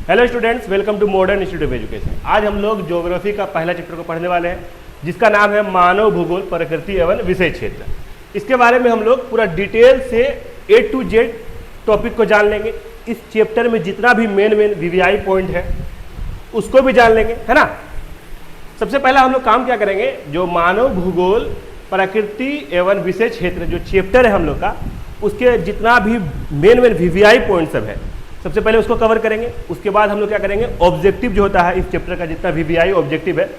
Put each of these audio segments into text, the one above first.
Hello students, welcome to Modern Institute of Education. आज हम लोग ज्योग्राफी का पहला चैप्टर को पढ़ने वाले हैं, जिसका नाम है मानव भूगोल, प्रकृति एवं विषय क्षेत्र। इसके बारे में हम लोग पूरा डिटेल से A to Z टॉपिक को जान लेंगे। इस चैप्टर में जितना भी मेन वीवीआई पॉइंट है उसको भी जान लेंगे, है ना। सबसे पहला हम लोग काम क्या करेंगे, जो मानव भूगोल प्रकृति एवं विषय क्षेत्र जो चैप्टर है हम लोग का, उसके जितना भी मेन वीवीआई पॉइंट सब है, सबसे पहले उसको कवर करेंगे। उसके बाद हम लोग क्या करेंगे, ऑब्जेक्टिव जो होता है इस चैप्टर का, जितना वीवीआई ऑब्जेक्टिव है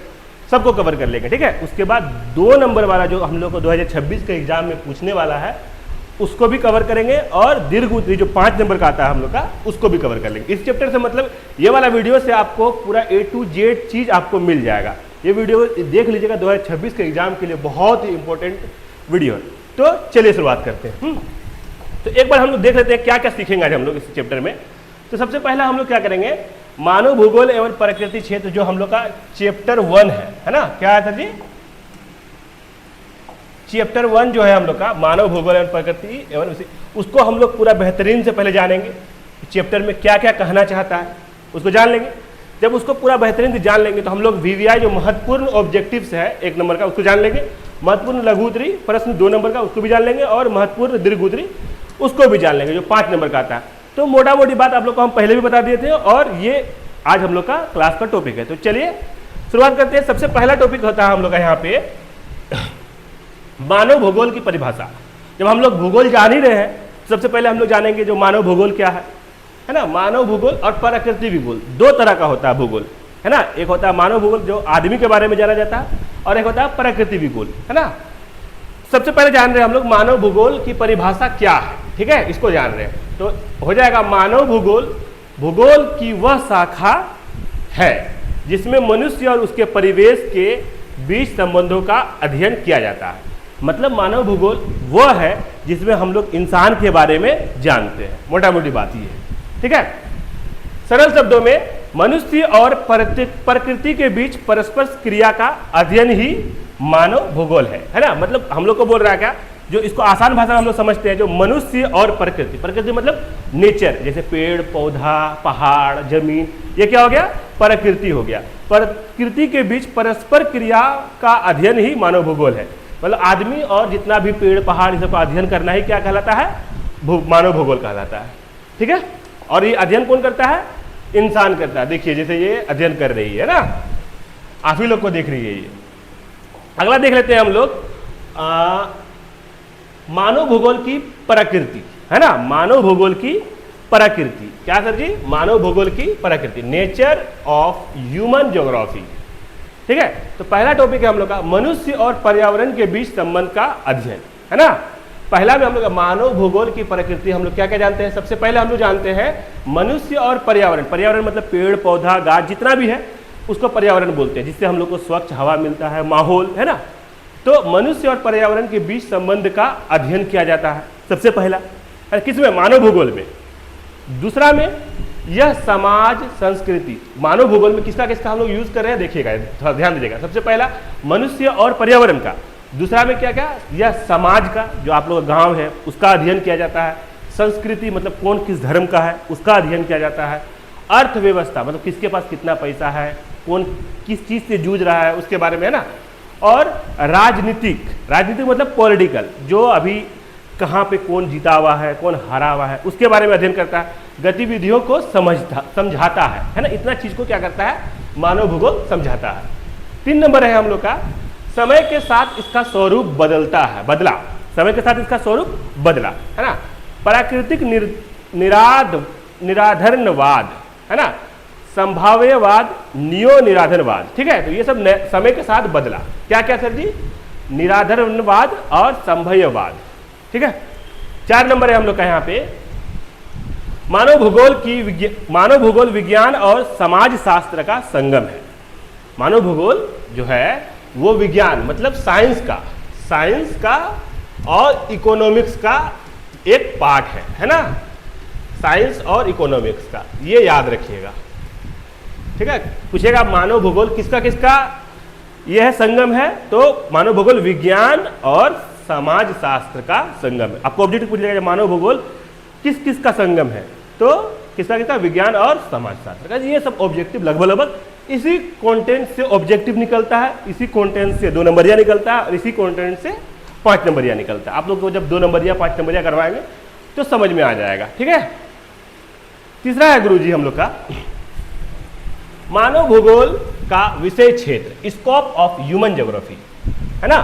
सबको कवर कर लेंगे, ठीक है। उसके बाद 2 नंबर वाला जो हम लोग को 2026 के एग्जाम में पूछने वाला है उसको भी कवर करेंगे, और दीर्घ उत्तरी जो 5 नंबर का आता है हम लोग का, उसको भी कवर कर लेंगे। इस चैप्टर से मतलब ये वाला वीडियो से आपको पूरा A to Z चीज़ आपको मिल जाएगा। ये वीडियो देख लीजिएगा, 2026 के एग्जाम के लिए बहुत ही इंपॉर्टेंट वीडियो है। तो चलिए शुरुआत करते हैं। तो एक बार हम लोग देख लेते हैं क्या क्या सीखेंगे आज हम लोग इस चैप्टर में। तो सबसे पहला हम लोग क्या करेंगे, मानव भूगोल एवं प्रकृति क्षेत्र जो हम लोग का चैप्टर 1 है ना। क्या है सर जी, चैप्टर 1 जो है हम लोग का मानव भूगोल एवं प्रकृति एवं उसको हम लोग पूरा बेहतरीन से पहले जानेंगे। चैप्टर में क्या क्या कहना चाहता है उसको जान लेंगे। जब उसको पूरा बेहतरीन से जान लेंगे तो हम लोग वीवीआई जो महत्वपूर्ण ऑब्जेक्टिव्स है 1 नंबर का उसको जान लेंगे, महत्वपूर्ण लघु उत्तरी प्रश्न 2 नंबर का उसको भी जान लेंगे, और महत्वपूर्ण दीर्घ उत्तरी उसको भी जान लेंगे जो 5 नंबर का आता है। तो मोटा मोटी बात आप लोग को हम पहले भी बता दिए थे, और ये आज हम लोग का क्लास का टॉपिक है। तो चलिए शुरुआत करते हैं। सबसे पहला टॉपिक होता है हम लोग का यहाँ पे मानव भूगोल की परिभाषा। जब हम लोग भूगोल जान ही रहे हैं, सबसे पहले हम लोग जानेंगे जो मानव भूगोल क्या है ना। मानव भूगोल और प्रकृति भूगोल 2 तरह का होता है भूगोल, है ना। एक होता है मानव भूगोल जो आदमी के बारे में जाना जाता है, और एक होता है प्रकृति भूगोल, है ना। सबसे पहले जान रहे हैं हम लोग मानव भूगोल की परिभाषा क्या है, ठीक है, इसको जान रहे हैं। तो हो जाएगा मानव भूगोल, भूगोल की वह शाखा है जिसमें मनुष्य और उसके परिवेश के बीच संबंधों का अध्ययन किया जाता है। मतलब मानव भूगोल वह है जिसमें हम लोग इंसान के बारे में जानते हैं। मोटा मोटी बात ये है, ठीक है। सरल शब्दों में मनुष्य और प्रकृति के बीच परस्पर क्रिया का अध्ययन ही मानव भूगोल है ना। मतलब हम लोग को बोल रहा है क्या, जो इसको आसान भाषा में हम लोग समझते हैं, जो मनुष्य और प्रकृति, प्रकृति मतलब नेचर, जैसे पेड़ पौधा पहाड़ जमीन, ये क्या हो गया, प्रकृति हो गया। प्रकृति के बीच परस्पर क्रिया का अध्ययन ही मानव भूगोल है। मतलब आदमी और जितना भी पेड़ पहाड़ इस सबका अध्ययन करना ही क्या कहलाता है, मानव भूगोल कहलाता है, ठीक है। और ये अध्ययन कौन करता है, इंसान करता है। देखिए जैसे ये अध्ययन कर रही है ना, आप ही लोग को देख रही है ये। अगला देख लेते हैं हम लोग मानव भूगोल की प्रकृति, है ना। मानव भूगोल की प्रकृति क्या सर जी, मानव भूगोल की प्रकृति, नेचर ऑफ ह्यूमन ज्योग्राफी, ठीक है। तो पहला टॉपिक है हम लोग का मनुष्य और पर्यावरण के बीच संबंध का अध्ययन, है ना। पहला में हम लोग मानव भूगोल की प्रकृति हम लोग क्या क्या जानते हैं। सबसे पहले हम लोग जानते हैं मनुष्य और पर्यावरण। पर्यावरण मतलब पेड़ पौधा गाछ जितना भी है उसको पर्यावरण बोलते हैं, जिससे हम लोग को स्वच्छ हवा मिलता है, माहौल, है ना। तो मनुष्य और पर्यावरण के बीच संबंध का अध्ययन किया जाता है सबसे पहला, किसमें, मानव भूगोल में। दूसरा में यह समाज संस्कृति, मानव भूगोल में किसका किसका हम लोग यूज कर रहे हैं देखिएगा, थोड़ा ध्यान दीजिएगा। सबसे पहला मनुष्य और पर्यावरण का, दूसरा में क्या क्या, यह समाज का, जो आप लोग गांव है उसका अध्ययन किया जाता है। संस्कृति मतलब कौन किस धर्म का है उसका अध्ययन किया जाता है। अर्थव्यवस्था मतलब किसके पास कितना पैसा है, कौन किस चीज से जूझ रहा है उसके बारे में, है ना। और राजनीतिक, राजनीतिक मतलब पॉलिटिकल, जो अभी कहाँ पे कौन जीता हुआ है कौन हारा हुआ है उसके बारे में अध्ययन करता है। गतिविधियों को समझाता है ना। इतना चीज को क्या करता है, मानव भूगोल समझाता है। 3 नंबर है हम लोग का, समय के साथ इसका स्वरूप बदलता है, बदला, समय के साथ इसका स्वरूप बदला, है ना। प्राकृतिक निराधरणवाद, है ना, संभाव्यवाद, नियो निराधनवाद, ठीक है। तो ये सब समय के साथ बदला। क्या क्या सर जी, निराधरणवाद और संभाव्यवाद, ठीक है। 4 नंबर है हम लोग का यहाँ पे मानव भूगोल विज्ञान और समाज शास्त्र का संगम है। मानव भूगोल जो है वो विज्ञान मतलब साइंस का और इकोनॉमिक्स का एक पार्ट है ना। साइंस और इकोनॉमिक्स का, ये याद रखिएगा, ठीक है। पूछेगा मानव भूगोल किसका किसका यह है, संगम है, तो मानव भूगोल विज्ञान और समाज शास्त्र का संगम है। आपको ऑब्जेक्टिव पूछ लेगा मानव भूगोल किस किस का संगम है, तो किसका किसका, विज्ञान और समाजशास्त्र का। ये सब ऑब्जेक्टिव लगभग इसी कंटेंट से ऑब्जेक्टिव निकलता है, इसी कंटेंट से 2 नंबरिया निकलता है और इसी कंटेंट से 5 नंबरिया निकलता है। आप लोग को जब 2 नंबरिया 5 नंबरिया करवाएंगे तो समझ में आ जाएगा, ठीक है। तीसरा है गुरुजी हम लोग का मानव भूगोल का विषय क्षेत्र, स्कोप ऑफ ह्यूमन ज्योग्राफी, है ना।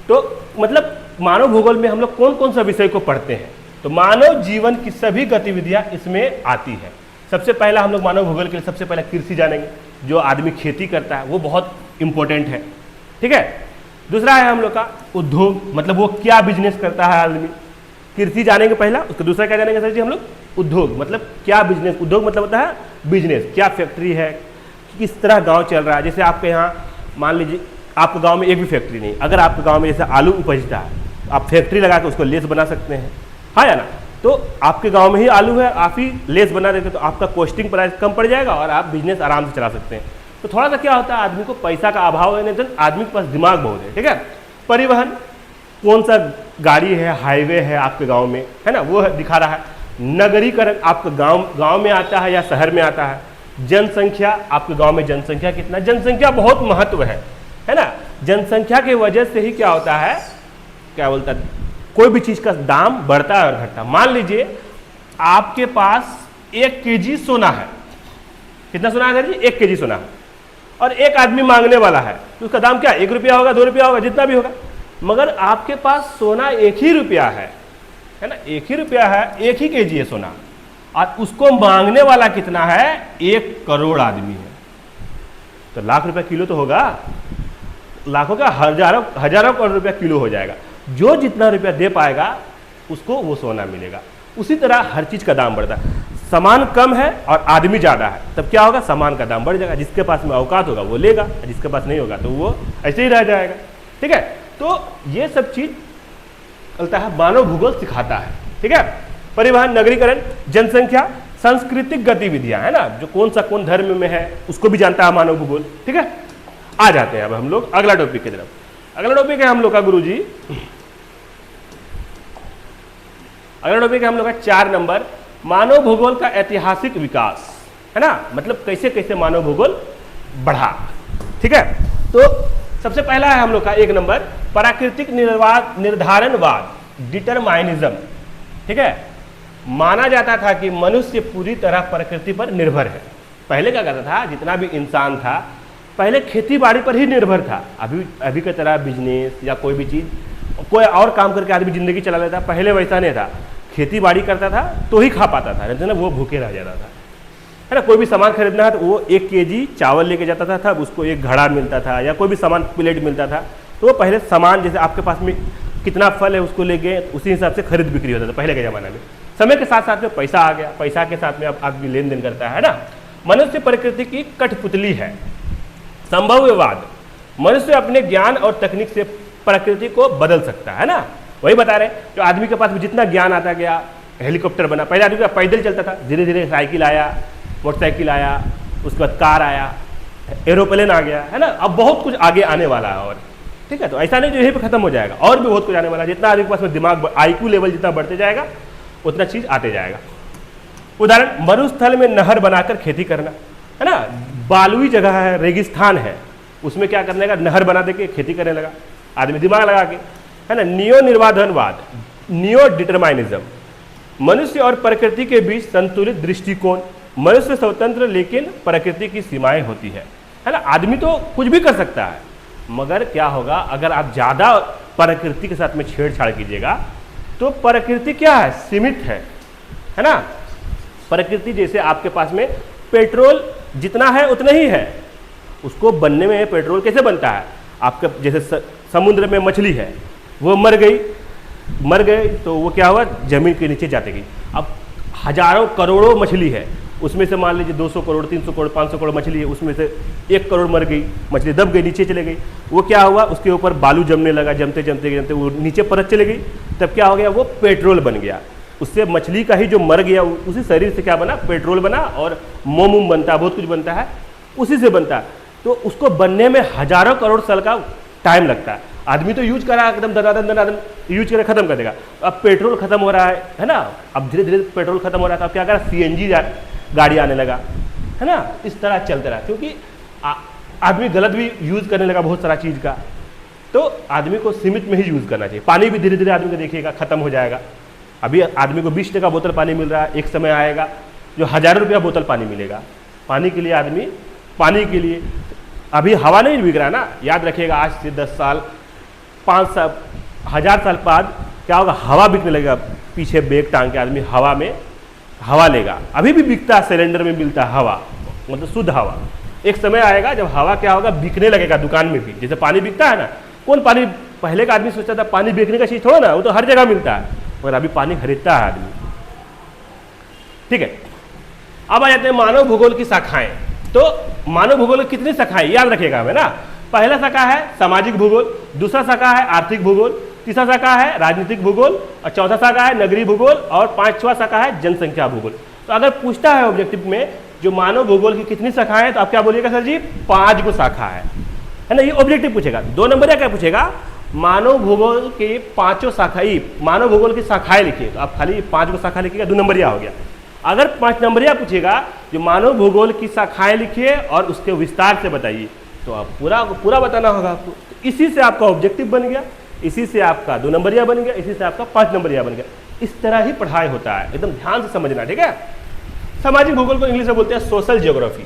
तो मतलब मानव भूगोल में हम लोग कौन कौन सा विषय को पढ़ते हैं, तो मानव जीवन की सभी गतिविधियां इसमें आती है। सबसे पहला हम लोग मानव भूगोल के लिए सबसे पहले कृषि जानेंगे, जो आदमी खेती करता है वो बहुत इंपॉर्टेंट है, ठीक है। दूसरा है हम लोग का उद्योग, मतलब वो क्या बिजनेस करता है आदमी, कृषि जानेंगे पहला। उसका दूसरा क्या जानेंगे सर जी हम लोग, उद्योग, मतलब क्या बिजनेस, उद्योग मतलब होता है बिजनेस, क्या फैक्ट्री है, किस तरह गांव चल रहा है। जैसे आपके यहाँ मान लीजिए आपके गांव में एक भी फैक्ट्री नहीं, अगर आपके गांव में जैसे आलू उपजता है, आप फैक्ट्री लगा के उसको लेस बना सकते हैं, हाँ या ना। तो आपके गांव में ही आलू है, आप ही लेस बना देते तो आपका कॉस्टिंग प्राइस कम पड़ जाएगा और आप बिजनेस आराम से चला सकते हैं। तो थोड़ा सा क्या होता है, आदमी को पैसा का अभाव है, नहीं तो आदमी के पास दिमाग बहुत है, ठीक है। परिवहन, कौन सा गाड़ी है, हाईवे है आपके गांव में, है ना, वो दिखा रहा है। नगरीकरण, आपके गांव में आता है या शहर में आता है। जनसंख्या, आपके गांव में जनसंख्या कितना, जनसंख्या बहुत महत्व है ना। जनसंख्या की वजह से ही क्या होता है, क्या बोलता है, कोई भी चीज का दाम बढ़ता है और घटता है। मान लीजिए आपके पास 1 केजी सोना है, कितना सोना है सर जी, 1 केजी सोना है, और एक आदमी मांगने वाला है, तो उसका दाम क्या, 1 रुपया होगा, 2 रुपया होगा, जितना भी होगा। मगर आपके पास सोना 1 ही रुपया है ना, 1 ही रुपया है, 1 ही केजी है सोना, और उसको मांगने वाला कितना है, 1 करोड़ आदमी है। तो लाख रुपया किलो तो होगा, लाखों का हजारों करोड़ रुपया किलो हो जाएगा। जो जितना रुपया दे पाएगा उसको वो सोना मिलेगा। उसी तरह हर चीज का दाम बढ़ता है। सामान कम है और आदमी ज्यादा है, तब क्या होगा, सामान का दाम बढ़ जाएगा। जिसके पास में औकात होगा वो लेगा, जिसके पास नहीं होगा तो वो ऐसे ही रह जाएगा, ठीक है। तो ये सब चीज चलता है, मानव भूगोल सिखाता है, ठीक है। परिवहन, नगरीकरण, जनसंख्या, सांस्कृतिक गतिविधियां, है ना, जो कौन धर्म में है उसको भी जानता है मानव भूगोल, ठीक है। आ जाते हैं अब हम लोग अगला टॉपिक की तरफ। अगला टॉपिक है हम लोग का गुरुजी, अगला टॉपिक है हम लोग का 4 नंबर, मानव भूगोल का ऐतिहासिक विकास, है ना, मतलब कैसे कैसे मानव भूगोल बढ़ा, ठीक है। तो सबसे पहला है हम लोग का 1 नंबर, प्राकृतिक निर्धारणवाद, डिटरमाइनिज्म, ठीक है। माना जाता था कि मनुष्य पूरी तरह प्रकृति पर निर्भर है। पहले क्या करता था, जितना भी इंसान था पहले खेती बाड़ी पर ही निर्भर था। अभी की तरह बिजनेस या कोई भी चीज, कोई और काम करके आदमी जिंदगी चला लेता, पहले वैसा नहीं था। खेती बाड़ी करता था तो ही खा पाता था, नहीं तो ना वो भूखे रह जाता था, है ना। कोई भी सामान खरीदना है तो वो 1 केजी चावल लेके जाता था, तब उसको 1 घड़ा मिलता था, या कोई भी सामान प्लेट मिलता था। तो वो पहले सामान, जैसे आपके पास में कितना फल है उसको ले गए, उसी हिसाब से खरीद बिक्री होता था पहले के ज़माने में। समय के साथ साथ में पैसा आ गया, पैसा के साथ में अब आदमी लेन देन करता है ना। मनुष्य प्रकृति की कठपुतली है। संभव्यवाद, मनुष्य अपने ज्ञान और तकनीक से प्रकृति को बदल सकता है ना। वही बता रहे, जो आदमी के पास में जितना ज्ञान आता गया, हेलीकॉप्टर बना, पहले आदमी का पैदल चलता था, धीरे धीरे साइकिल आया, मोटरसाइकिल आया, उसके बाद कार आया, एरोप्लेन आ गया, है ना। अब बहुत कुछ आगे आने वाला है, और ठीक है। तो ऐसा नहीं जो यहीं पे खत्म हो जाएगा, और भी बहुत कुछ आने वाला है। जितना आदमी के पास में दिमाग, IQ लेवल जितना बढ़ते जाएगा उतना चीज आते जाएगा। उदाहरण, मरुस्थल में नहर बनाकर खेती करना, है ना। बालुई जगह है, रेगिस्तान है, उसमें क्या करने का, नहर बना देके खेती करने लगा आदमी दिमाग लगा के, है ना। नियो निर्वाधनवाद, नियो डिटरमाइनिज्म, मनुष्य और प्रकृति के बीच संतुलित दृष्टिकोण। मनुष्य स्वतंत्र लेकिन प्रकृति की सीमाएं होती है ना। आदमी तो कुछ भी कर सकता है, मगर क्या होगा, अगर आप ज्यादा प्रकृति के साथ में छेड़छाड़ कीजिएगा तो प्रकृति क्या है, सीमित है ना। प्रकृति जैसे आपके पास में पेट्रोल जितना है उतना ही है, उसको बनने में पेट्रोल कैसे बनता है, आपके जैसे समुद्र में मछली है, वो मर गई तो वो क्या हुआ, जमीन के नीचे जाते गई। अब हजारों करोड़ों मछली है, उसमें से मान लीजिए 200 करोड़ 300 करोड़ 500 करोड़ मछली है, उसमें से 1 करोड़ मर गई, मछली दब गई, नीचे चले गई। वो क्या हुआ, उसके ऊपर बालू जमने लगा, जमते वो नीचे परत चले गई, तब क्या हो गया, वो पेट्रोल बन गया। उससे मछली का ही जो मर गया उसी शरीर से क्या बना, पेट्रोल बना, और मोम बनता है, बहुत कुछ बनता है, उसी से बनता है। तो उसको बनने में हजारों करोड़ साल का टाइम लगता है। आदमी तो यूज करा एकदम दनादन यूज कर खत्म कर देगा। अब पेट्रोल खत्म हो रहा है ना, अब धीरे धीरे पेट्रोल खत्म हो रहा था, अब क्या करा, सीएनजी गाड़ी आने लगा, है ना, इस तरह चलते रहा, क्योंकि आदमी गलत भी यूज करने लगा बहुत सारा चीज़ का। तो आदमी को सीमित में ही यूज करना चाहिए। पानी भी धीरे धीरे आदमी को देखिएगा खत्म हो जाएगा। अभी आदमी को 20 टका बोतल पानी मिल रहा है, एक समय आएगा जो 1000 रुपया बोतल पानी मिलेगा। पानी के लिए आदमी, पानी के लिए अभी हवा नहीं बिक रहा ना, याद रखिएगा आज से 10 साल 5 साल 1000 साल बाद क्या होगा, हवा बिकने लगेगा। पीछे बैग टांग के आदमी हवा में हवा लेगा। अभी भी बिकता है, सिलेंडर में मिलता है हवा, मतलब शुद्ध हवा। एक समय आएगा जब हवा क्या होगा, बिकने लगेगा दुकान में भी। जैसे पानी बिकता है ना, कौन पानी, पहले का आदमी सोचता था पानी बेचने का चीज़ थोड़ा ना, वो तो हर जगह मिलता है, मगर अभी पानी खरीदता है आदमी। ठीक है, अब आ जाते हैं मानव भूगोल की शाखाएं। तो मानव भूगोल की कितनी शाखाएं याद रखिएगा हमें ना। पहला शाखा है सामाजिक भूगोल, दूसरा शाखा है आर्थिक भूगोल, तीसरा शाखा है राजनीतिक भूगोल, और चौथा शाखा है नगरीय भूगोल, और पांचवा शाखा है जनसंख्या भूगोल। तो अगर पूछता है ऑब्जेक्टिव में जो मानव भूगोल की कितनी शाखाएं, तो आप क्या बोलिएगा सर जी, 5 को शाखा है ना। ये ऑब्जेक्टिव पूछेगा। 2 नंबर या क्या पूछेगा, मानव भूगोल के 5 शाखाएं, मानव भूगोल की शाखाएं लिखिए। तो आप खाली 5 को शाखा लिखिएगा, 2 नंबरिया हो गया। अगर 5 नंबरिया पूछेगा जो मानव भूगोल की शाखाएं लिखिए और उसके विस्तार से बताइए, तो आप पूरा बताना होगा आपको। तो इसी से आपका ऑब्जेक्टिव बन गया, इसी से आपका 2 नंबरिया बन गया, इसी से आपका 5 नंबरिया बन गया। इस तरह ही पढ़ाई होता है, एकदम ध्यान से समझना, ठीक है। सामाजिक भूगोल को इंग्लिश में बोलते हैं सोशल जियोग्राफी।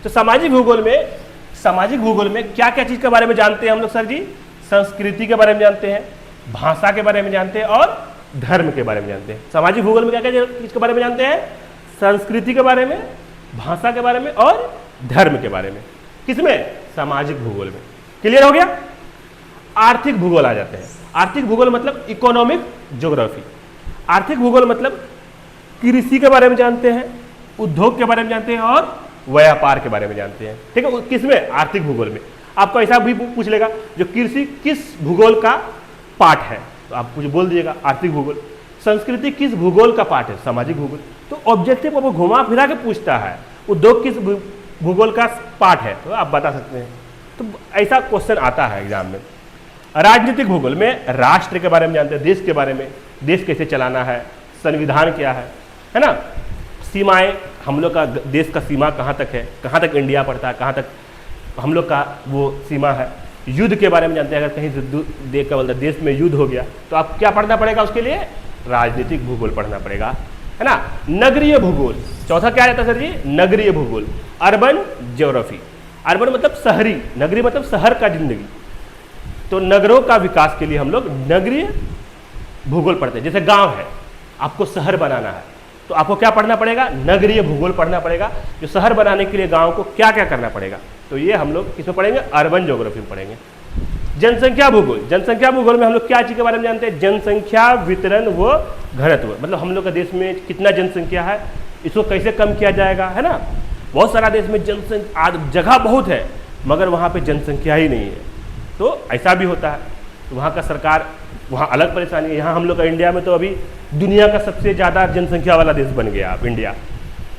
तो सामाजिक भूगोल में क्या क्या चीज़ के बारे में जानते हैं हम लोग सर जी, संस्कृति के बारे में जानते हैं, भाषा के बारे में जानते हैं, और धर्म के बारे में जानते हैं। सामाजिक भूगोल में क्या क्या चीज़ के बारे में जानते हैं, संस्कृति के बारे में, भाषा के बारे में, और धर्म के बारे में। किसमें, सामाजिक भूगोल में। क्लियर हो गया। आर्थिक भूगोल आ जाते हैं। आर्थिक भूगोल मतलब इकोनॉमिक ज्योग्राफी। आर्थिक भूगोल मतलब कृषि के बारे में जानते हैं, उद्योग के बारे में जानते हैं, और व्यापार के बारे में जानते हैं। ठीक है, किसमें, आर्थिक भूगोल में। आपको ऐसा भी पूछ लेगा जो कृषि किस भूगोल का पार्ट है, तो आप कुछ बोल दीजिएगा आर्थिक भूगोल। संस्कृति किस भूगोल का पार्ट है, सामाजिक भूगोल। तो ऑब्जेक्टिव को घुमा फिरा के पूछता है, उद्योग किस भूगोल का पार्ट है, तो आप बता सकते हैं। तो ऐसा क्वेश्चन आता है एग्जाम में। राजनीतिक भूगोल में राष्ट्र के बारे में जानते हैं, देश के बारे में, देश कैसे चलाना है, संविधान क्या है ना, सीमाएं, हम लोग का देश का सीमा कहाँ तक है, कहाँ तक इंडिया पड़ता है, कहाँ तक हम लोग का वो सीमा है। युद्ध के बारे में जानते हैं, अगर कहीं से देश में युद्ध हो गया तो आप क्या पढ़ना पड़ेगा, उसके लिए राजनीतिक भूगोल पढ़ना पड़ेगा, है ना। नगरीय भूगोल, चौथा क्या रहता है सर जी, नगरीय भूगोल, अर्बन ज्योग्राफी। अर्बन मतलब शहरी, नगरी मतलब शहर का जिंदगी। तो नगरों का विकास के लिए हम लोग नगरीय भूगोल पढ़ते हैं। जैसे गांव है, आपको शहर बनाना है, तो आपको क्या पढ़ना पड़ेगा, नगरीय भूगोल पढ़ना पड़ेगा। जो शहर बनाने के लिए गांव को क्या क्या करना पड़ेगा, तो ये हम लोग किसमें पढ़ेंगे, अर्बन ज्योग्राफी में पढ़ेंगे। जनसंख्या भूगोल, जनसंख्या भूगोल में हम लोग क्या चीज़ के बारे में जानते हैं, जनसंख्या वितरण व घनत्व, मतलब हम लोग का देश में कितना जनसंख्या है, इसको कैसे कम किया जाएगा, है ना। बहुत सारा देश में जनसंख्या, जगह बहुत है मगर वहाँ पे जनसंख्या ही नहीं है, तो ऐसा भी होता है। तो वहाँ का सरकार, वहाँ अलग परेशानी है। यहाँ हम लोग का इंडिया में तो अभी दुनिया का सबसे ज़्यादा जनसंख्या वाला देश बन गया अब इंडिया,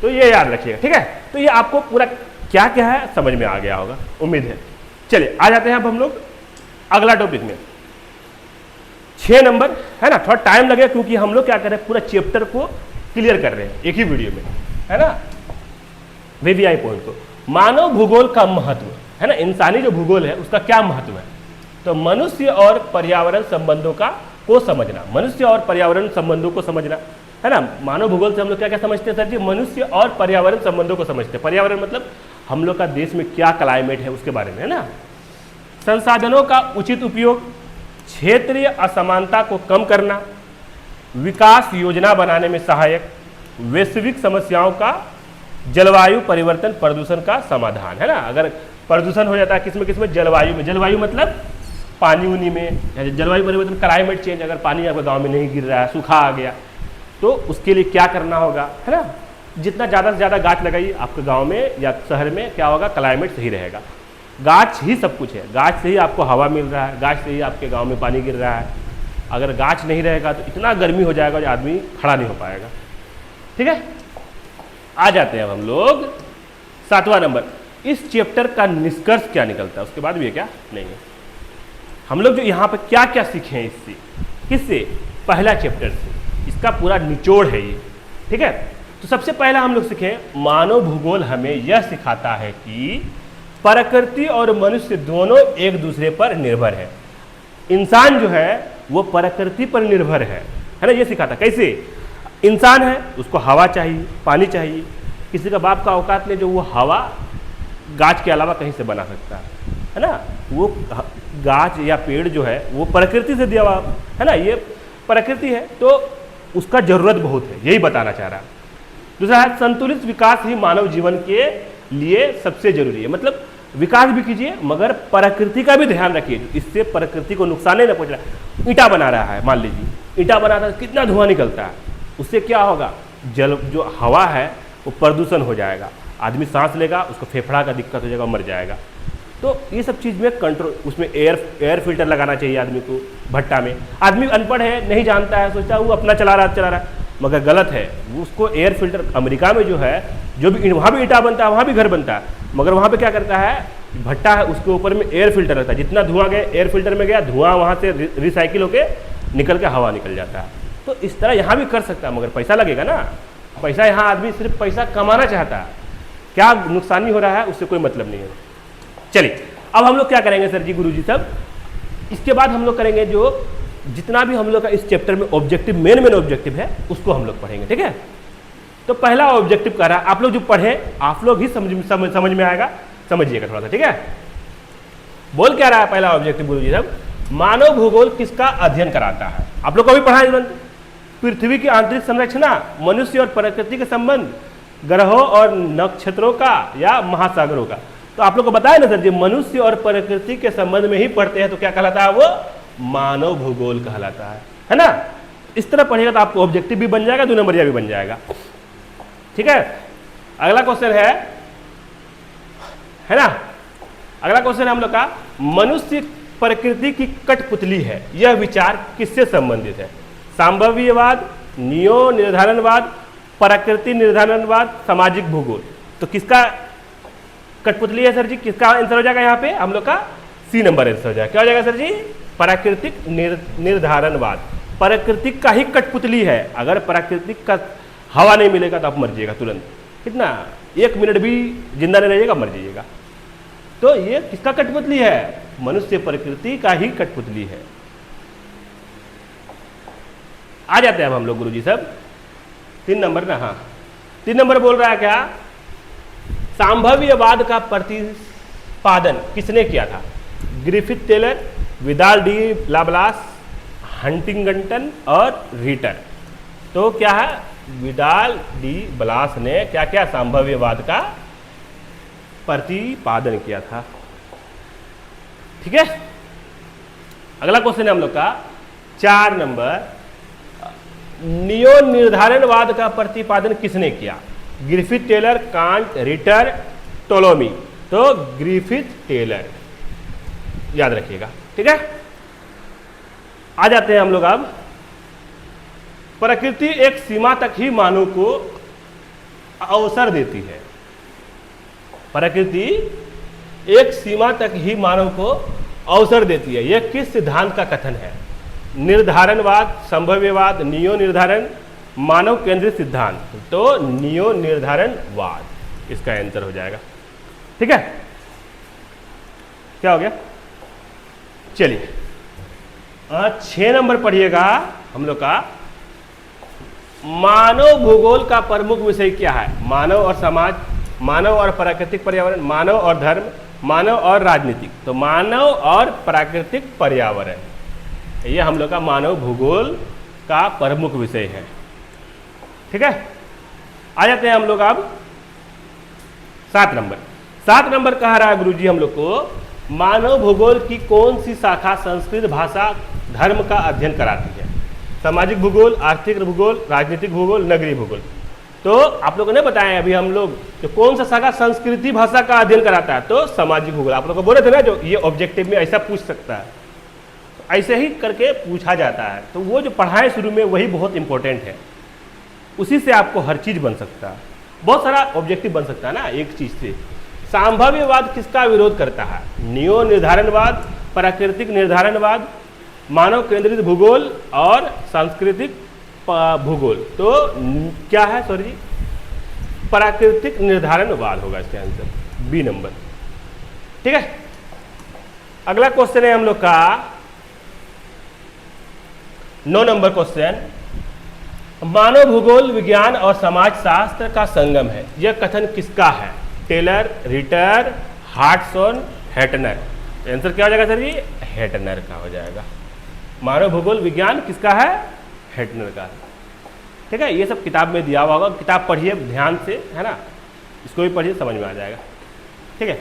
तो ये याद रखिएगा, ठीक है। तो ये आपको पूरा क्या क्या है समझ में आ गया होगा, उम्मीद है। चलिए आ जाते हैं अब हम लोग अगला टॉपिक में, 6 नंबर, है ना। थोड़ा टाइम लगेगा क्योंकि हम लोग क्या कर रहे हैं, पूरा चैप्टर को क्लियर कर रहे हैं एक ही वीडियो में, है ना। वीवीआई पॉइंट को, मानव भूगोल का महत्व, है ना, इंसानी जो भूगोल है उसका क्या महत्व है। तो मनुष्य और पर्यावरण संबंधों को समझना, मनुष्य और पर्यावरण संबंधों को समझना, है ना। मानव भूगोल से हम लोग क्या क्या समझते हैं सर जी, मनुष्य और पर्यावरण संबंधों को समझते हैं। पर्यावरण मतलब हम लोग का देश में क्या क्लाइमेट है उसके बारे में, है ना। संसाधनों का उचित उपयोग, क्षेत्रीय असमानता को कम करना, विकास योजना बनाने में सहायक, वैश्विक समस्याओं का, जलवायु परिवर्तन प्रदूषण का समाधान, है ना। अगर प्रदूषण हो जाता है किसमें किसमें, जलवायु में, जलवायु मतलब पानी उनी में, जलवायु परिवर्तन क्लाइमेट चेंज, अगर पानी आपके गांव में नहीं गिर रहा है, सूखा आ गया, तो उसके लिए क्या करना होगा, है ना। जितना ज़्यादा से ज़्यादा गाछ लगाइए आपके गांव में या शहर में, क्या होगा, क्लाइमेट सही रहेगा। गाछ ही सब कुछ है, गाछ से ही आपको हवा मिल रहा है, गाछ से ही आपके गांव में पानी गिर रहा है। अगर गाछ नहीं रहेगा तो इतना गर्मी हो जाएगा जो आदमी खड़ा नहीं हो पाएगा, ठीक है। आ जाते हैं अब हम लोग 7वां नंबर, इस चैप्टर का निष्कर्ष क्या निकलता है, उसके बाद भी है क्या, नहीं है। हम लोग जो यहाँ पे क्या क्या सीखे हैं इससे, किससे, पहला चैप्टर से, इसका पूरा निचोड़ है ये, ठीक है। तो सबसे पहला हम लोग सीखे मानव भूगोल हमें यह सिखाता है कि प्रकृति और मनुष्य दोनों एक दूसरे पर निर्भर है। इंसान जो है वो प्रकृति पर निर्भर है ना, ये सिखाता। कैसे, इंसान है उसको हवा चाहिए, पानी चाहिए, किसी का बाप का औकात नहीं जो वो हवा गाछ के अलावा कहीं से बना सकता है ना, वो गाछ या पेड़ जो है वो प्रकृति से दिया हुआ है ना, ये प्रकृति है, तो उसका जरूरत बहुत है, यही बताना चाह रहा है। दूसरा है संतुलित विकास ही मानव जीवन के लिए सबसे जरूरी है, मतलब विकास भी कीजिए मगर प्रकृति का भी ध्यान रखिए, इससे प्रकृति को नुकसान नहीं पहुंच रहा। ईंटा बना रहा है, मान लीजिए ईंटा बनाता है, कितना धुआं निकलता है, उससे क्या होगा, जल जो हवा है वो प्रदूषण हो जाएगा, आदमी सांस लेगा उसको फेफड़ा का दिक्कत हो जाएगा, मर जाएगा। तो ये सब चीज़ में कंट्रोल, उसमें एयर फिल्टर लगाना चाहिए आदमी को भट्टा में। आदमी अनपढ़ है, नहीं जानता है, सोचता है वो अपना चला रहा है, मगर गलत है। वो उसको एयर फिल्टर, अमेरिका में जो है जो भी वहाँ भी ईंटा बनता है, वहाँ भी घर बनता है, मगर वहाँ पे क्या करता है, भट्टा है उसके ऊपर में एयर फिल्टर रहता है, जितना धुआं गया एयर फिल्टर में गया, धुआं वहाँ से रिसाइकिल होके निकल के हवा निकल जाता है। तो इस तरह यहाँ भी कर सकता है, मगर पैसा लगेगा ना, पैसा यहाँ आदमी सिर्फ पैसा कमाना चाहता है, क्या नुकसानी हो रहा है उससे कोई मतलब नहीं है। चलिए अब हम लोग क्या करेंगे सर जी, गुरुजी सब, इसके बाद हम लोग करेंगे जो जितना भी हम लोग का इस चैप्टर में ऑब्जेक्टिव, मेन ऑब्जेक्टिव है उसको हम लोग पढ़ेंगे, ठीक है। तो पहला ऑब्जेक्टिव कह रहा है, आप लोग जो पढ़े आप लोग ही समझ में आएगा, समझिएगा थोड़ा सा, ठीक है। बोल क्या रहा है पहला ऑब्जेक्टिव गुरुजी सब, मानव भूगोल किसका अध्ययन कराता है। आप लोग को भी पढ़ा है, पृथ्वी की आंतरिक संरचना, मनुष्य और प्रकृति के संबंध, ग्रहों और नक्षत्रों का या महासागरों का। तो आप लोग को बताया ना सर जी, मनुष्य और प्रकृति के संबंध में ही पढ़ते हैं तो क्या कहलाता है, वो मानव भूगोल कहलाता है ना। इस तरह पढ़ेगा तो आपको ऑब्जेक्टिव भी बन जाएगा, 2 नंबरिया भी बन जाएगा, ठीक है। अगला क्वेश्चन है ना, अगला क्वेश्चन है हम लोग का, मनुष्य प्रकृति की कठपुतली है, यह विचार किससे संबंधित है। सांभव्यवाद, नियो निर्धारणवाद, प्रकृति निर्धारणवाद, सामाजिक भूगोल। तो किसका कठपुतली है सर जी, किसका आंसर हो जाएगा यहाँ पे, हम लोग का सी नंबर आंसर हो जाएगा। क्या हो जाएगा सर जी, प्राकृतिक निर्धारणवाद। प्राकृतिक का ही कठपुतली है, अगर प्राकृतिक का हवा नहीं मिलेगा तो आप मर जाइएगा तुरंत, कितना 1 मिनट भी जिंदा नहीं रहिएगा, मर जाइएगा। तो ये किसका कठपुतली है, मनुष्य प्रकृति का ही कठपुतली है। आ जाते हैं अब हम लोग गुरुजी सब 3 नंबर ना, हाँ 3 नंबर बोल रहा है क्या, सांभव्यवाद का प्रतिपादन किसने किया था। Griffith Taylor, Vidal D लाब्लास, Huntington और रीटर। तो क्या है, विडाल डी ब्लास ने क्या क्या सांभव्यवाद का प्रतिपादन किया था, ठीक है। अगला क्वेश्चन है हम लोग का 4 नंबर, नियो निर्धारणवाद का प्रतिपादन किसने किया। Griffith Taylor, Kant, Ritter, Ptolemy. तो ग्रिफिथ टेलर याद रखिएगा, ठीक है। आ जाते हैं हम लोग अब, प्रकृति एक सीमा तक ही मानव को अवसर देती है। प्रकृति एक सीमा तक ही मानव को अवसर देती है, यह किस सिद्धांत का कथन है। निर्धारणवाद, संभव्यवाद, नियो निर्धारण, मानव केंद्रित सिद्धांत। तो नियो निर्धारणवाद इसका आंसर हो जाएगा, ठीक है। क्या हो गया, चलिए 6 नंबर पढ़िएगा हम लोग का, मानव भूगोल का प्रमुख विषय क्या है। मानव और समाज, मानव और प्राकृतिक पर्यावरण, मानव और धर्म, मानव और राजनीतिक। तो मानव और प्राकृतिक पर्यावरण, ये हम लोग का मानव भूगोल का प्रमुख विषय है, ठीक है। आ जाते हैं हम लोग अब 7 नंबर। 7 नंबर कह रहा है गुरुजी हम लोग को, मानव भूगोल की कौन सी शाखा संस्कृत भाषा धर्म का अध्ययन कराती है। सामाजिक भूगोल, आर्थिक भूगोल, राजनीतिक भूगोल, नगरीय भूगोल। तो आप लोगों ने बताया अभी हम लोग जो कौन सा शाखा संस्कृति भाषा का अध्ययन कराता है, तो सामाजिक भूगोल। आप लोग को बोले थे ना जो ये ऑब्जेक्टिव में ऐसा पूछ सकता है, तो ऐसे ही करके पूछा जाता है। तो वो जो पढ़ाए शुरू में वही बहुत इंपॉर्टेंट है, उसी से आपको हर चीज बन सकता है, बहुत सारा ऑब्जेक्टिव बन सकता है ना एक चीज से। सांभव्यवाद किसका विरोध करता है। नियो निर्धारणवाद, प्राकृतिक निर्धारणवाद, मानव केंद्रित भूगोल और सांस्कृतिक भूगोल। तो क्या है सॉरी जी, प्राकृतिक निर्धारणवाद होगा इसका आंसर, बी नंबर। ठीक है, अगला क्वेश्चन है हम लोग का 9 नंबर क्वेश्चन, मानव भूगोल विज्ञान और समाज शास्त्र का संगम है, यह कथन किसका है? Taylor, Ritter, Hartshorne, Hettner. Answer क्या हो जाएगा सर जी? हेटनर का हो जाएगा। मानव भूगोल विज्ञान किसका है? हेटनर का। ठीक है, ये सब किताब में दिया हुआ होगा, किताब पढ़िए ध्यान से, है ना, इसको भी पढ़िए, समझ में आ जाएगा। ठीक है,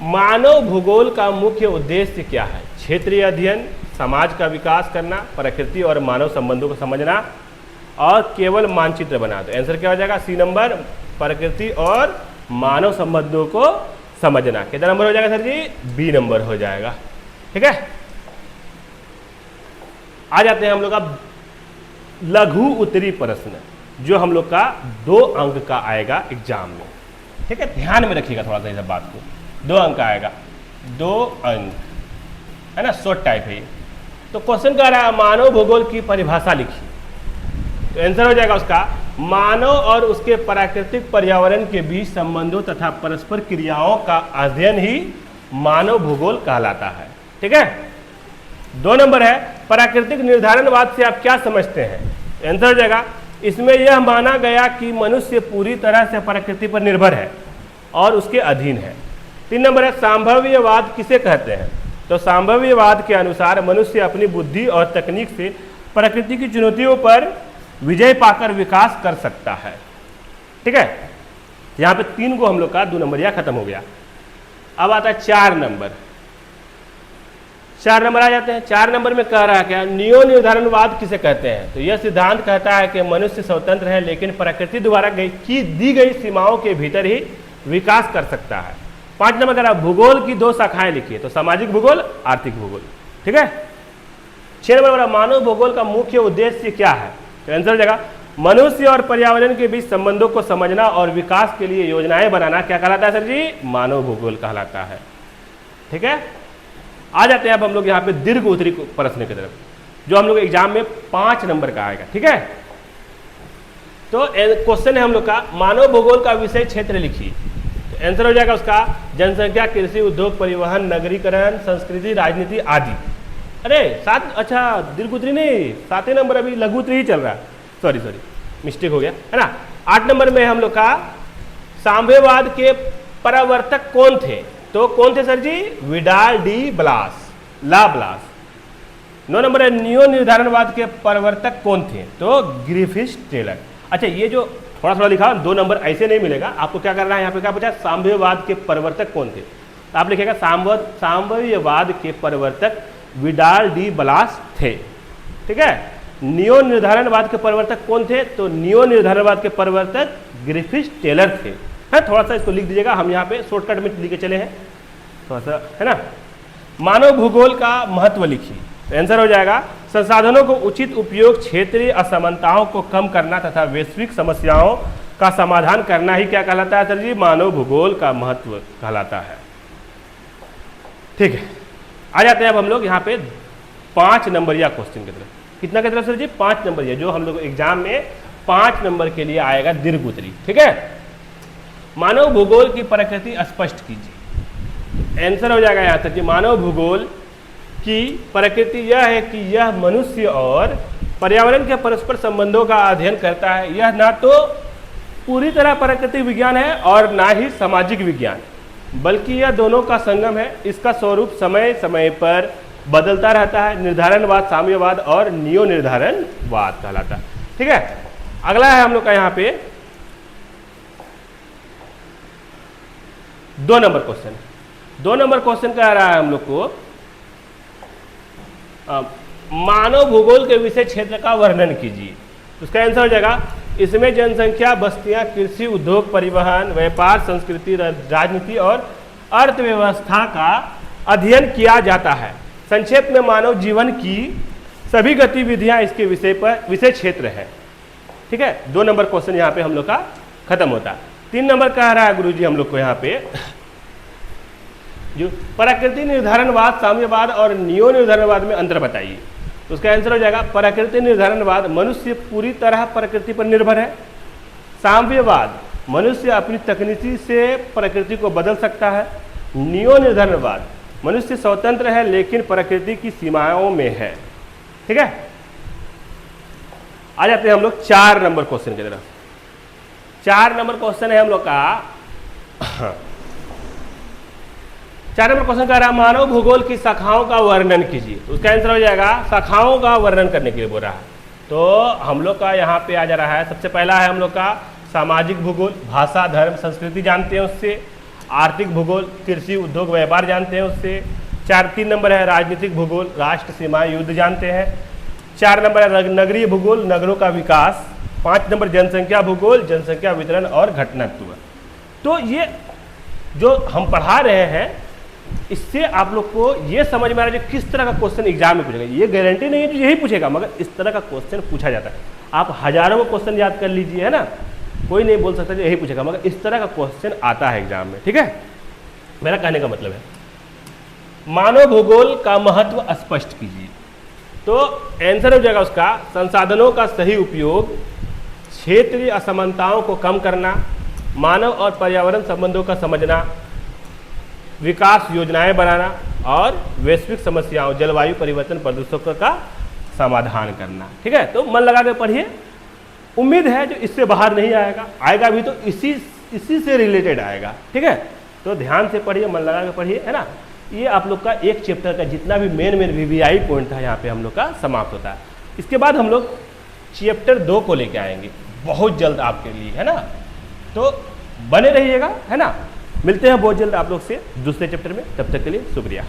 मानव भूगोल का मुख्य उद्देश्य क्या है? क्षेत्रीय अध्ययन, समाज का विकास करना, प्रकृति और मानव संबंधों को समझना और केवल मानचित्र बना। तो आंसर क्या हो जाएगा? सी नंबर, प्रकृति और मानव संबंधों को समझना। कितना नंबर हो जाएगा सर जी? बी नंबर हो जाएगा। ठीक है, आ जाते हैं हम लोग का लघु उत्तरी प्रश्न, जो हम लोग का 2 अंक का आएगा एग्जाम में। ठीक है, ध्यान में रखिएगा थोड़ा सा इस बात को, 2 अंक का आएगा, 2 अंक, है ना, शॉर्ट टाइप है ये। तो क्वेश्चन कह रहा है मानव भूगोल की परिभाषा लिखिए। तो आंसर हो जाएगा उसका, मानव और उसके प्राकृतिक पर्यावरण के बीच संबंधों तथा परस्पर क्रियाओं का अध्ययन ही मानव भूगोल कहलाता है। ठीक है, 2 नंबर है, प्राकृतिक निर्धारणवाद से आप क्या समझते हैं? आंसर हो जाएगा, इसमें यह माना गया कि मनुष्य पूरी तरह से प्रकृति पर निर्भर है और उसके अधीन है। 3 नंबर है, सांभव्यवाद किसे कहते हैं? तो सांभव्यवाद के अनुसार मनुष्य अपनी बुद्धि और तकनीक से प्रकृति की चुनौतियों पर विजय पाकर विकास कर सकता है। ठीक है, यहाँ पे 3 को हम लोग का 2 नंबर या खत्म हो गया। अब आता है 4 नंबर। 4 नंबर आ जाते हैं। 4 नंबर में कह रहा है क्या? नियो निर्धारणवाद किसे कहते हैं? तो यह सिद्धांत कहता है कि मनुष्य स्वतंत्र है लेकिन प्रकृति द्वारा दी गई सीमाओं के भीतर ही विकास कर सकता है। 5 नंबर कह रहा है भूगोल की 2 शाखाएं लिखिए। तो सामाजिक भूगोल, आर्थिक भूगोल। ठीक है, 6 नंबर मानव भूगोल का मुख्य उद्देश्य क्या है? तो आंसर हो जाएगा, मनुष्य और पर्यावरण के बीच संबंधों को समझना और विकास के लिए योजनाएं बनाना क्या कहलाता है सर जी? मानव भूगोल कहलाता है। ठीक है, आ जाते हैं अब हम लोग यहाँ पे दीर्घ उत्तरी प्रश्न की तरफ, जो हम लोग एग्जाम में 5 नंबर का आएगा। ठीक है, तो क्वेश्चन है हम लोग का, मानव भूगोल का विषय क्षेत्र लिखिए। तो आंसर हो जाएगा उसका, जनसंख्या, कृषि, उद्योग, परिवहन, नगरीकरण, संस्कृति, राजनीति आदि। अरे 7, अच्छा दीर्घ उत्तरी नहीं, 7 नंबर, अभी लघु उत्तरी ही चल रहा है, सॉरी मिस्टेक हो गया, है ना। 8 नंबर में हम लोग का सांभव्यवाद के प्रवर्तक कौन थे? तो कौन थे सर जी? विडाल डी ब्लास, ला ब्लास। 9 नंबर है, नियो निर्धारणवाद के प्रवर्तक कौन थे? तो ग्रिफिथ टेलर। अच्छा, ये जो थोड़ा लिखा 2 नंबर ऐसे नहीं मिलेगा, आपको क्या करना है, यहाँ पे क्या पूछा? सांभव्यवाद के प्रवर्तक कौन थे? तो आप लिखेगा सांभव्यवाद के प्रवर्तक विडाल डी ब्लास थे। ठीक है, नियो निर्धारणवाद के प्रवर्तक कौन थे? तो नियो निर्धारणवाद के प्रवर्तक ग्रिफिथ टेलर थे। है, थोड़ा सा इसको लिख दीजिएगा, हम यहाँ पे शॉर्टकट में लिखे चले हैं थोड़ा सा, है ना। मानव भूगोल का महत्व लिखिए। आंसर हो जाएगा, संसाधनों को उचित उपयोग, क्षेत्रीय असमानताओं को कम करना तथा वैश्विक समस्याओं का समाधान करना ही क्या कहलाता है सर जी? मानव भूगोल का महत्व कहलाता है। ठीक है, आ जाते हैं अब हम लोग यहाँ पे 5 नंबरिया क्वेश्चन की तरफ। कितना की तरफ सर जी? 5 नंबरिया, जो हम लोग एग्जाम में 5 नंबर के लिए आएगा दीर्घ उत्तरी। ठीक है, मानव भूगोल की प्रकृति स्पष्ट कीजिए। आंसर हो जाएगा यहाँ तक कि मानव भूगोल की प्रकृति यह है कि यह मनुष्य और पर्यावरण के परस्पर संबंधों का अध्ययन करता है। यह ना तो पूरी तरह प्राकृतिक विज्ञान है और ना ही सामाजिक विज्ञान, बल्कि यह दोनों का संगम है। इसका स्वरूप समय समय पर बदलता रहता है। निर्धारणवाद, साम्यवाद और नियो निर्धारणवाद कहलाता है। ठीक है, अगला है हम लोग का यहाँ पे 2 नंबर क्वेश्चन। 2 नंबर क्वेश्चन कह रहा है हम लोग को, मानव भूगोल के विषय क्षेत्र का वर्णन कीजिए। उसका आंसर हो जाएगा, इसमें जनसंख्या, बस्तियां, कृषि, उद्योग, परिवहन, व्यापार, संस्कृति, राजनीति और अर्थव्यवस्था का अध्ययन किया जाता है। संक्षेप में मानव जीवन की सभी गतिविधियां इसके विषय क्षेत्र है। ठीक है, 2 नंबर क्वेश्चन यहाँ पे हम लोग का खत्म होता है। 3 नंबर कह रहा है गुरुजी हम लोग को यहाँ पे, जो प्रकृति निर्धारणवाद, साम्यवाद और नियो निर्धारणवाद में अंतर बताइए। तो उसका आंसर हो जाएगा प्रकृति निर्धारणवाद, मनुष्य पूरी तरह प्रकृति पर निर्भर है। साम्यवाद, मनुष्य अपनी तकनीकी से प्रकृति को बदल सकता है। नियो निर्धारणवाद, मनुष्य स्वतंत्र है लेकिन प्रकृति की सीमाओं में है। ठीक है, आ जाते हैं हम लोग 4 नंबर क्वेश्चन की तरफ। 4 नंबर क्वेश्चन है हम लोग का 4 नंबर क्वेश्चन कह रहा है मानव भूगोल की शाखाओं का वर्णन कीजिए। तो उसका आंसर हो जाएगा शाखाओं का वर्णन करने के लिए बोल रहा है। तो हम लोग का यहाँ पे आ जा रहा है, सबसे पहला है हम लोग का सामाजिक भूगोल, भाषा धर्म संस्कृति जानते हैं उससे। आर्थिक भूगोल, कृषि उद्योग व्यापार जानते हैं उससे। 3 नंबर है राजनीतिक भूगोल, राष्ट्र सीमाएं युद्ध जानते हैं। 4 नंबर है नगरीय भूगोल, नगरों का विकास। 5 नंबर जनसंख्या भूगोल, जनसंख्या वितरण और घटनात्व। तो ये जो हम पढ़ा रहे हैं इससे आप लोग को ये समझ में आ रहा है किस तरह का क्वेश्चन एग्जाम में पूछेगा। ये गारंटी नहीं है कि यही पूछेगा, मगर इस तरह का क्वेश्चन पूछा जाता है। आप हजारों क्वेश्चन याद कर लीजिए, है ना, कोई नहीं बोल सकता यही पूछेगा, मगर इस तरह का क्वेश्चन आता है एग्जाम में। ठीक है, मेरा कहने का मतलब है मानव भूगोल का महत्व स्पष्ट कीजिए। तो आंसर हो जाएगा उसका संसाधनों का सही उपयोग, क्षेत्रीय असमानताओं को कम करना, मानव और पर्यावरण संबंधों का समझना, विकास योजनाएं बनाना और वैश्विक समस्याओं जलवायु परिवर्तन प्रदूषकों का समाधान करना। ठीक है, तो मन लगा के पढ़िए, उम्मीद है जो इससे बाहर नहीं आएगा, आएगा भी तो इसी से रिलेटेड आएगा। ठीक है, तो ध्यान से पढ़िए, मन लगा के पढ़िए, है ना। ये आप लोग का एक चैप्टर का जितना भी मेन वीवीआई पॉइंट था यहाँ पे हम लोग का समाप्त होता है। इसके बाद हम लोग चैप्टर 2 को लेके आएंगे बहुत जल्द आपके लिए, है ना। तो बने रहिएगा, है ना। मिलते हैं बहुत जल्द आप लोग से दूसरे चैप्टर में, तब तक के लिए शुक्रिया।